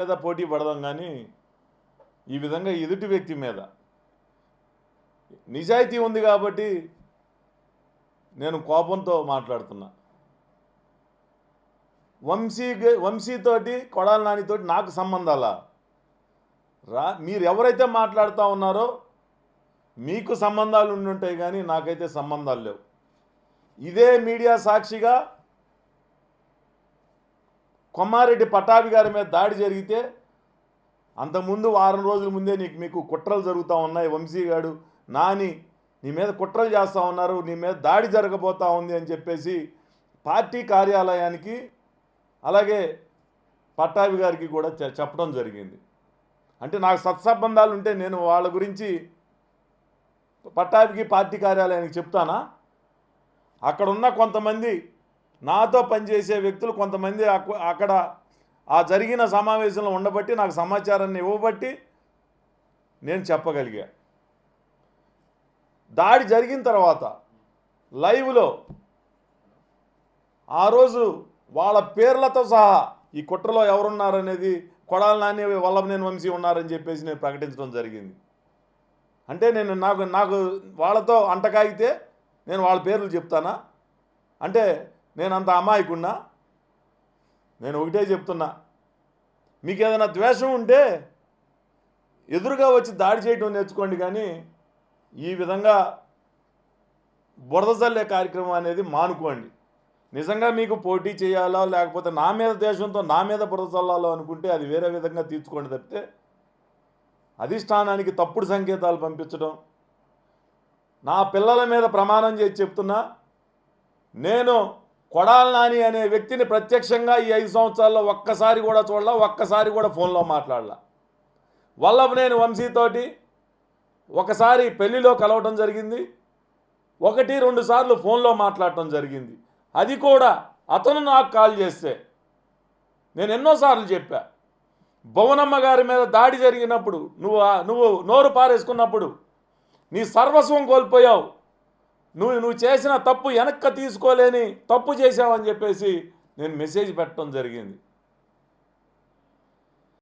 మీద పోటీ పడదాం కానీ ఈ విధంగా ఎదుటి వ్యక్తి మీద నిజాయితీ ఉంది కాబట్టి నేను కోపంతో మాట్లాడుతున్నా. వంశీతోటి కొడాలి నానితోటి నాకు సంబంధాలా మీరు ఎవరైతే మాట్లాడుతూ ఉన్నారో మీకు సంబంధాలు ఉండుంటాయి కానీ నాకైతే సంబంధాలు లేవు. ఇదే మీడియా సాక్షిగా కొమ్మారెడ్డి పట్టాభి గారి మీద దాడి జరిగితే అంతకుముందు వారం రోజుల ముందే మీకు కుట్రలు జరుగుతూ ఉన్నాయి. వంశీ గారు నాని నీ మీద కుట్రలు చేస్తూ ఉన్నారు, నీ మీద దాడి జరగబోతూ ఉంది అని చెప్పేసి పార్టీ కార్యాలయానికి అలాగే పట్టాభి గారికి కూడా చెప్పడం జరిగింది. అంటే నాకు సత్సంబంధాలు ఉంటే నేను వాళ్ళ గురించి పట్టాభికి పార్టీ కార్యాలయానికి చెప్తానా? అక్కడ ఉన్న కొంతమంది నాతో పనిచేసే వ్యక్తులు కొంతమంది అక్కడ ఆ జరిగిన సమావేశంలో ఉండబట్టి నాకు సమాచారాన్ని ఇవ్వబట్టి నేను చెప్పగలిగా. దాడి జరిగిన తర్వాత లైవ్లో ఆ రోజు వాళ్ళ పేర్లతో సహా ఈ కుట్రలో ఎవరున్నారనేది కొడాలి నాని వల్లభనేని వంశీ ఉన్నారని చెప్పేసి నేను ప్రకటించడం జరిగింది. అంటే నేను నాకు వాళ్ళతో అంటకాగితే నేను వాళ్ళ పేర్లు చెప్తానా? అంటే నేను అంత అమాయకున్నా? నేను ఒకటే చెప్తున్నా, మీకు ఏదైనా ద్వేషం ఉంటే ఎదురుగా వచ్చి దాడి చేయడం నేర్చుకోండి, కానీ ఈ విధంగా బురద చల్లే కార్యక్రమం అనేది మానుకోండి. నిజంగా మీకు పోటీ చేయాలా లేకపోతే నా మీద ద్వేషంతో నా మీద బురద చల్లాలో అనుకుంటే అది వేరే విధంగా తీర్చుకోండి తప్పితే అధిష్టానానికి తప్పుడు సంకేతాలు పంపించడం. నా పిల్లల మీద ప్రమాణం చేసి చెప్తున్నా, నేను కొడాలి నాని అనే వ్యక్తిని ప్రత్యక్షంగా ఈ 5 సంవత్సరాల్లో ఒక్కసారి కూడా చూడలా, ఒక్కసారి కూడా ఫోన్లో మాట్లాడలా. వల్లభనేని వంశీతోటి ఒకసారి పెళ్లిలో కలవటం జరిగింది, 1-2 సార్లు ఫోన్లో మాట్లాడటం జరిగింది. అది కూడా అతను నాకు కాల్ చేస్తే నేను ఎన్నోసార్లు చెప్పా, భువనమ్మ గారి మీద దాడి జరిగినప్పుడు నువ్వు నోరు పారేసుకున్నప్పుడు నీ సర్వస్వం కోల్పోయావు, నువ్వు చేసిన తప్పు వెనక్కి తీసుకోలేని తప్పు చేశావని చెప్పేసి నేను మెసేజ్ పెట్టడం జరిగింది.